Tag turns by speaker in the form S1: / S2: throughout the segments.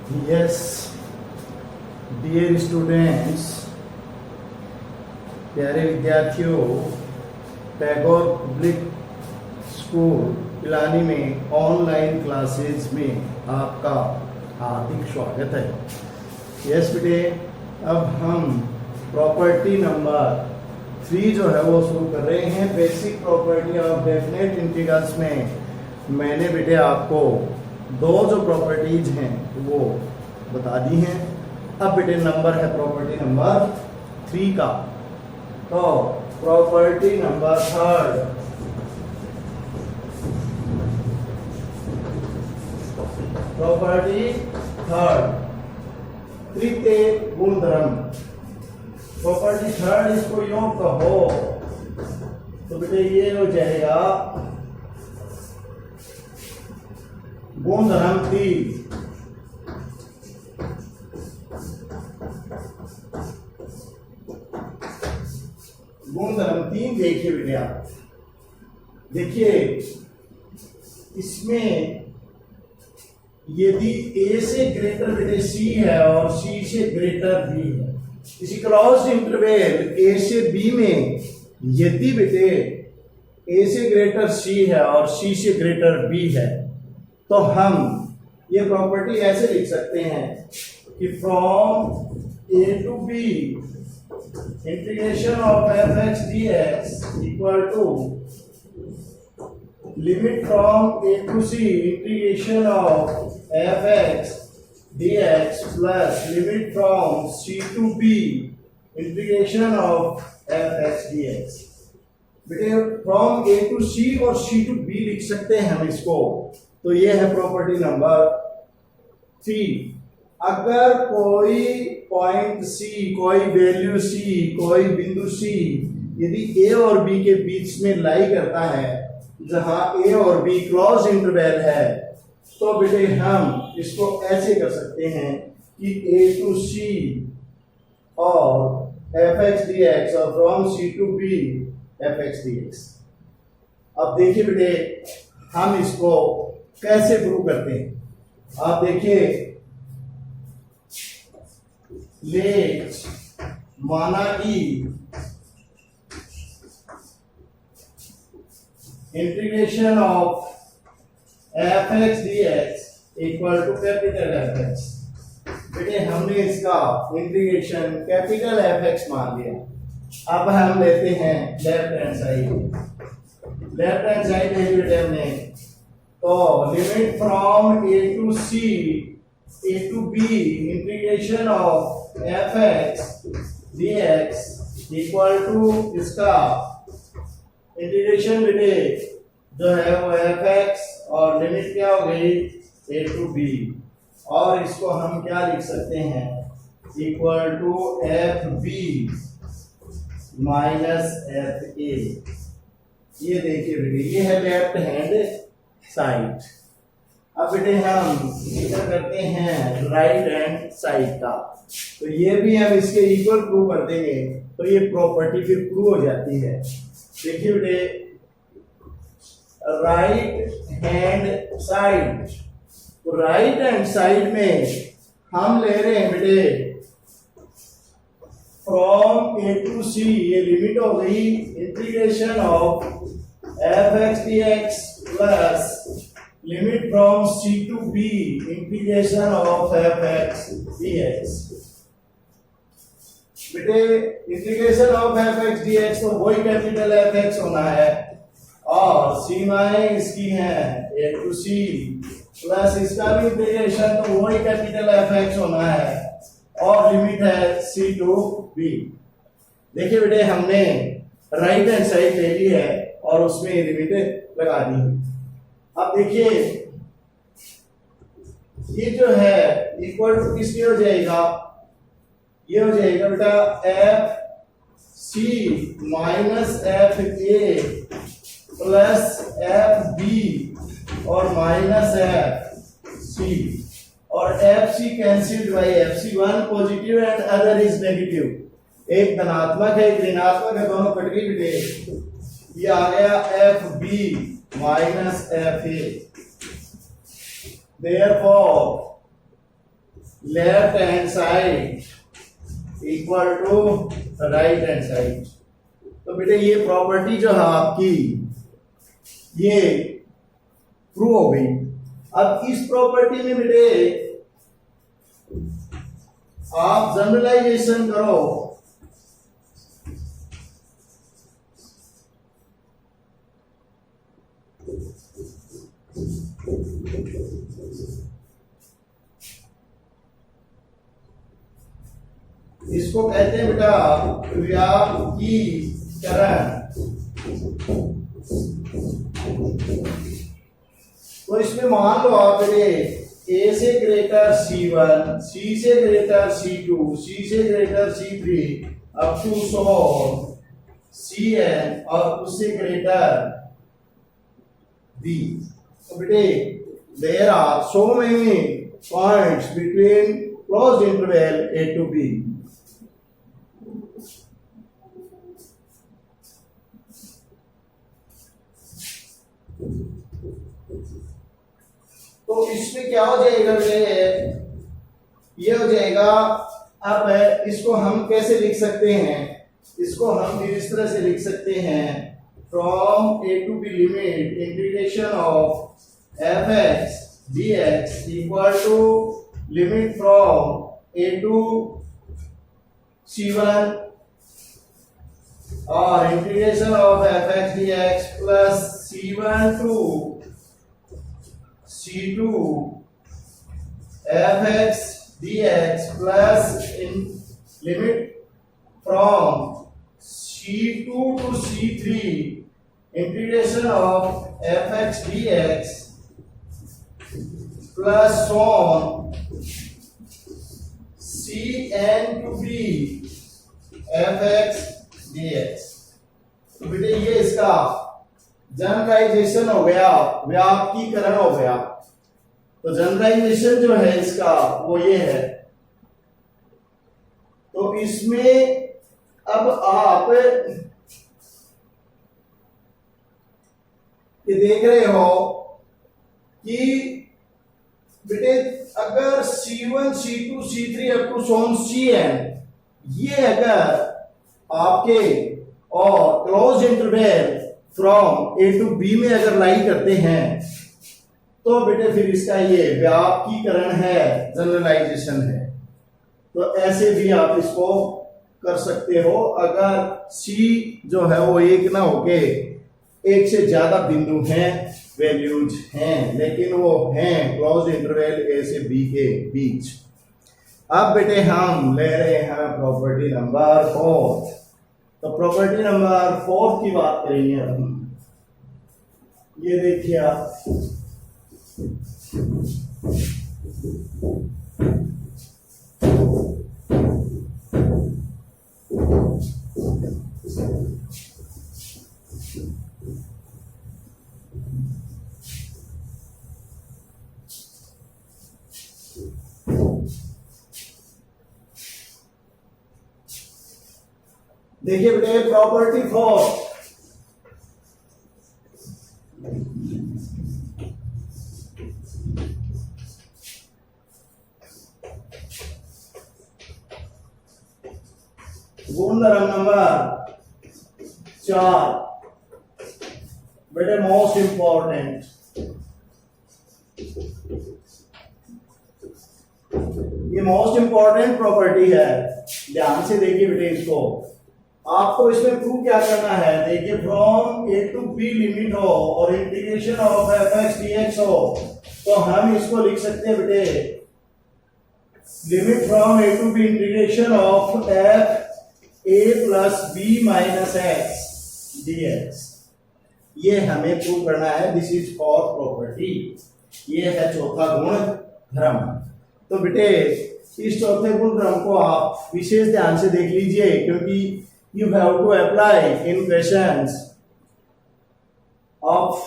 S1: Yes, dear students, प्यारे विद्यार्थियों, Tagore public school Pilani में ऑनलाइन क्लासेस में आपका हार्दिक स्वागत है। यस बेटे, अब हम प्रॉपर्टी नंबर 3 जो है वो शुरू कर रहे हैं। Basic property of definite integrals में मैंने बेटे आपको दो जो प्रॉपर्टीज हैं वो बता दी हैं। अब बेटे नंबर है प्रॉपर्टी नंबर 3 का, तो प्रॉपर्टी नंबर 3 प्रॉपर्टी 3 तृतीय गुणधर्म। प्रॉपर्टी 3 इसको यूं कहो तो बेटे ये हो जाएगा गुणधर्म 3। गुणधर्म 3 देखिए बेटे, आप देखिए इसमें यदि ए से ग्रेटर बेटे सी है और सी से ग्रेटर बी है, इसी क्लोज्ड इंटरवल ए से बी में यदि बेटे ए से ग्रेटर सी है और सी से ग्रेटर बी है, तो हम ये प्रॉपर्टी ऐसे लिख सकते हैं कि from A to B integration of F x D X equal to limit from A to C integration of F x D x plus limit from C to B integration of F x D x. बेटे from A to C और C to B लिख सकते हैं हम इसको। तो ये है प्रॉपर्टी नंबर 3। अगर कोई पॉइंट सी, कोई वैल्यू सी, कोई बिंदु सी यदि ए और बी के बीच में लाई करता है, जहां ए और बी क्लोज इंटरवल है, तो बेटे हम इसको ऐसे कर सकते हैं कि ए टू सी और एफ एक्स डी एक्स और from C to B F x D X. अब देखिए बेटे हम इसको कैसे प्रूव करते हैं। आप देखिए, लेट माना कि integration of F x D X equal to capital F X. बेटे हमने इसका इंटीग्रेशन कैपिटल एफ एक्स मान लिया। अब हम लेते हैं left hand side. Left hand side ले बेटे हमने, तो limit from A to C A to B integration of F x D X equal to इसका इंटीग्रेशन बेटे जो है वो एफ एक्स और लिमिट क्या हो गई ए टू बी, और इसको हम क्या लिख सकते हैं equal to F B minus F A. ये देखिए बेटे ये है लेफ्ट हैंड साइड। अब बेटे हम क्या करते हैं राइट हैंड साइड का, तो ये भी हम इसके इक्वल प्रूव कर देंगे, तो ये प्रॉपर्टी फिर प्रूव हो जाती है। देखिए बेटे राइट हैंड साइड, तो राइट हैंड साइड में हम ले रहे हैं बेटे फ्रॉम ए टू सी, ये लिमिट हो गई integration of F x D x plus limit from C to B integration of F x D x. बेटे integration of F x D x तो वही कैपिटल एफ एक्स होना है, और सीमाएं इसकी हैं ए टू सी प्लस इसका भी इंटीग्रेशन तो वही कैपिटल एफ एक्स होना है, और लिमिट है सी टू बी। देखिए बेटे हमने राइट हैंड साइड ले ली है और उसमें लिमिट लगा दी। अब देखिए ये जो है इक्वल टू किसके हो जाएगा, ये हो जाएगा बेटा F C minus F A plus F B और माइनस एफ सी, और F C cancelled by F C, one positive and other is negative. एक धनात्मक है एक ऋणात्मक है, दोनों कट गई बेटे। ये आ गया F B minus F A. Therefore left hand side equal to right hand side. तो बेटे ये प्रॉपर्टी जो है आपकी ये प्रूव हो गई। अब इस प्रॉपर्टी में बेटे आप जनरलाइजेशन करो। इसको कहते हैं बेटा व्यापकीकरण। तो इसमें मान लो आप बेटे A से ग्रेटर C1, C से ग्रेटर C2, C से greater C3 up to so Cn और उससे ग्रेटर B। तो बेटे there are so many points between closed interval A to B। तो इसमें क्या हो जाएगा ये हो जाएगा। अब इसको हम कैसे लिख सकते हैं? इसको हम इस तरह से लिख सकते हैं from A to B limit integration of f(x) dx equal to limit from A to C1 और integration of f(x) dx plus C1 to C2 f(x) dx plus in limit from C2 to C3 integration of f(x) dx plus on Cn to B f(x) dx। तो बेटे ये इसका generalisation हो गया, व्यापकीकरण हो गया। तो जनरलाइजेशन जो है इसका वो ये है। तो इसमें अब आप ये देख रहे हो कि बेटे अगर C1, C2, C3 up to Son Cn ये अगर आपके और close interval from A to B में अगर लाई करते हैं तो बेटे फिर इसका ये व्यापकीकरण है, जनरलाइजेशन है। तो ऐसे भी आप इसको कर सकते हो अगर C जो है वो एक ना होके एक से ज्यादा बिंदु हैं, वैल्यूज हैं, लेकिन वो हैं क्लोज इंटरवल A से B के बीच। अब बेटे हम ले रहे हैं प्रॉपर्टी नंबर 4। तो प्रॉपर्टी नंबर 4 की बात करेंगे हम। ये देखिए आप देखिए बेटे प्रॉपर्टी 4 गुणधर्म नंबर 4 बेटे मोस्ट इंपॉर्टेंट। ये मोस्ट इंपॉर्टेंट प्रॉपर्टी है, ध्यान से देखिए बेटे इसको। आपको इसमें प्रूव क्या करना है? देखिए from A to B limit हो और इंटीग्रेशन ऑफ f(x) dx हो तो हम इसको लिख सकते हैं बेटे limit from A to B integration of f a plus b minus x dx। ये हमें प्रूव करना है। This is for property. ये है चौथा गुण धर्म। तो बेटे इस चौथे गुण धर्म को आप विशेष ध्यान से देख लीजिए क्योंकि you have to apply in questions of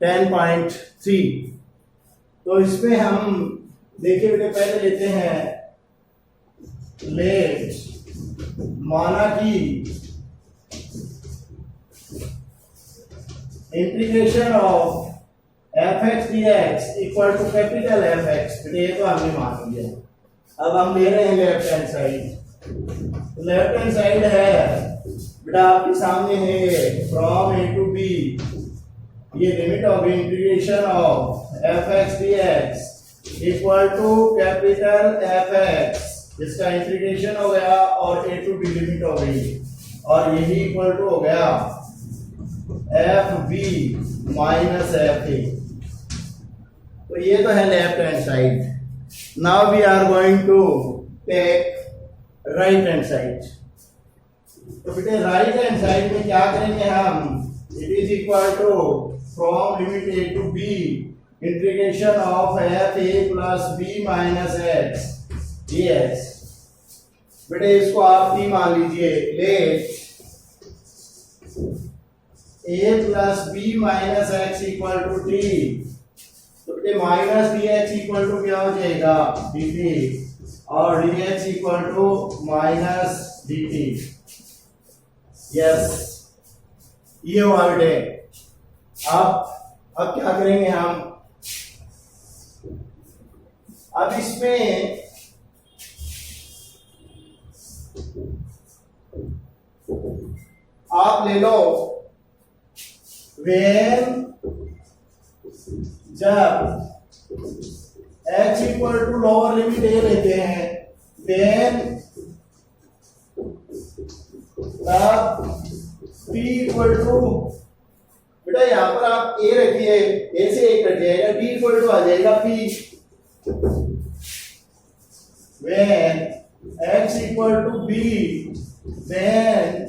S1: 10.3। तो इसमें हम देखिए बेटे पहले लेते हैं लेट माना कि integration of F x D X equal to capital F X, ये तो हमने मान लिया। अब हम ले रहे हैं left hand side. Left hand side है बेटा आपके सामने है फ्रॉम ए टू बी, ये limit of integration of F x D X equal to capital F X, इसका इंटीग्रेशन हो गया और ए टू बी लिमिट हो गई, और यही इक्वल टू हो गया F B minus F A. तो ये तो है left hand side. Now we are going to take right hand side. तो बेटे राइट हैंड साइड में क्या करेंगे हम, it is equal to from limit A to B integration of F A plus B minus X dx। बेटे इसको आप T मान लीजिए, let a plus B minus X equal to T. तो बेटे minus D X equal to क्या हो जाएगा डी टी, और D X equal to minus D T. Yes, ये हुआ बेटे। अब क्या करेंगे हम, अब इसमें आप ले लो when जब x equal to lower limit a लेते हैं, then तब p इक्वल टू, बेटा यहां पर आप a रखिए, a से एक कट जाएगा, d इक्वल टू आ जाएगा p। when x equal to b, then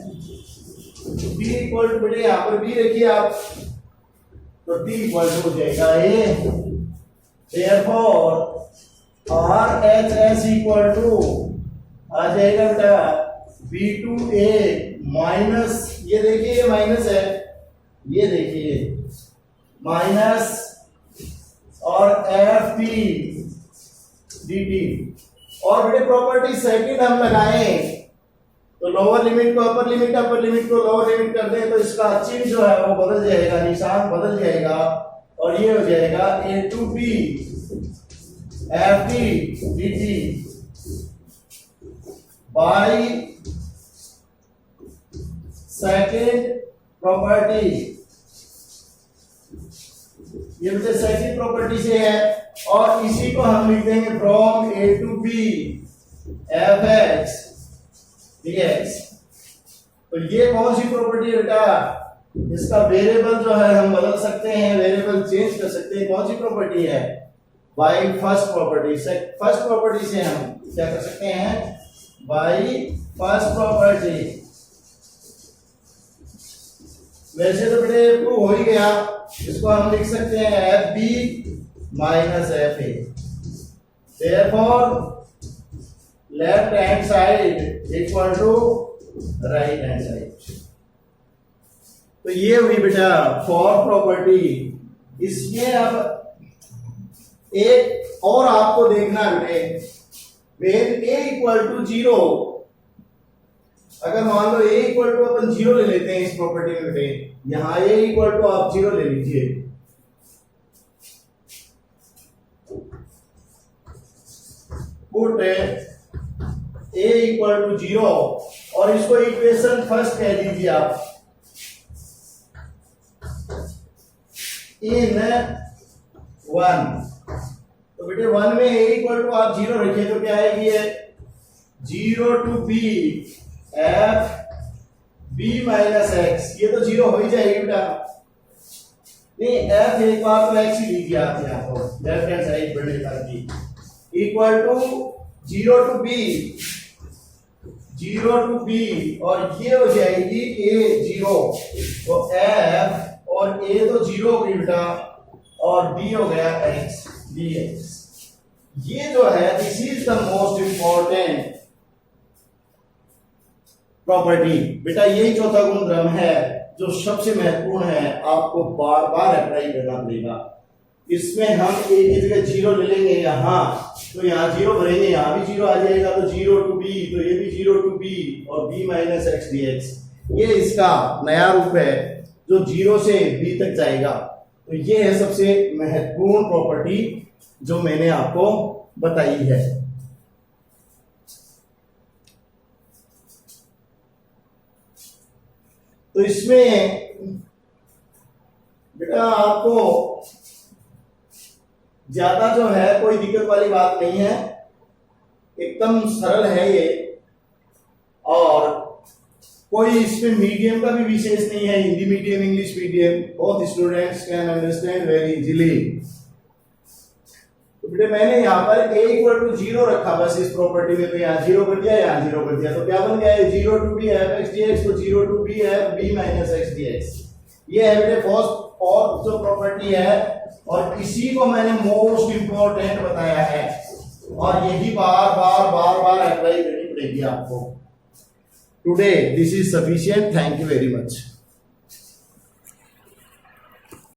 S1: b equal to, बेटे यहां पर b रखिए आप, तो t इक्वल टू हो जाएगा a। therefore r h s equal to आ जाएगा बेटा b2a माइनस, ये देखिए ये माइनस है, ये देखिए माइनस, और एफ पी डी टी। और बेटे प्रॉपर्टी सेकंड हम लगाएं, तो लोअर लिमिट को अपर लिमिट को लोअर लिमिट कर दें, तो इसका चिन्ह जो है वो बदल जाएगा, निशान बदल जाएगा, और ये हो जाएगा a to B f t d t by second property. ये बेटे सेकेंड प्रॉपर्टी से है, और इसी को हम लिख देंगे from A to B F X dx। तो ये कौन सी प्रॉपर्टी है बेटा, इसका वेरिएबल जो है हम बदल सकते हैं, वेरिएबल चेंज कर सकते हैं। कौन सी प्रॉपर्टी है, by first property. First property से हम क्या कर सकते हैं, बाय फर्स्ट प्रॉपर्टी। वैसे तो बेटे प्रूव हो ही गया, इसको हम लिख सकते हैं F B minus F A. Therefore left hand side equal to right hand side. तो ये हुई बेटा फोर्थ प्रॉपर्टी। इसमें अब एक और आपको देखना है बेटे, when a इक्वल टू 0, अगर मान लो a इक्वल टू अपन 0 ले लेते हैं इस प्रॉपर्टी में बेटे, यहां a इक्वल टू आप 0 ले लीजिए, पुट a इक्वल टू 0, और इसको इक्वेशन फर्स्ट कह दीजिए आप, इन 1। तो बेटे 1 में a इक्वल टू आप 0 रखिए, तो क्या आएगी है 0 to b f b minus x। ये तो 0 हो ही जाएगी बेटा, नहीं f एक बार तो x ही लीजिए आप यहाँ पर लेफ्ट हैंड साइड बढ़ने की, इक्वल टू 0 टू b, और ये हो जाएगी a 0, तो f और a तो 0 हो गई बेटा, और b हो गया x dx। ये जो है this is the most important property बेटा, यही चौथा गुणधर्म है जो सबसे महत्वपूर्ण है, आपको बार बार अप्लाई करना पड़ेगा। इसमें हम a की जगह 0 ले लेंगे यहाँ, तो यहाँ 0 भरेंगे, यहाँ भी 0 आ जाएगा, तो 0 टू b, तो ये भी 0 टू b और b minus x D x. ये इसका नया रूप है जो 0 से b तक जाएगा। तो ये है सबसे महत्वपूर्ण प्रॉपर्टी जो मैंने आपको बताई है। तो इसमें बेटा आपको ज्यादा जो है कोई दिक्कत वाली बात नहीं है, एकदम सरल है ये, और कोई इसमें मीडियम का भी विशेष नहीं है, Hindi medium English medium, both students can understand very easily. तो बेटे मैंने यहाँ पर a इक्वल टू 0 रखा बस इस प्रॉपर्टी में, तो यहाँ 0 कर दिया, यहाँ 0 कर दिया, तो क्या बन गया है 0 to b f x dx, तो 0 to b f b minus x dx। ये है बेटे फर्स्ट और जो प्रॉपर्टी है, और इसी को मैंने मोस्ट इंपॉर्टेंट बताया है, और यही बार बार बार बार अप्लाई करनी पड़ेगी आपको। Today this is sufficient, thank you very much.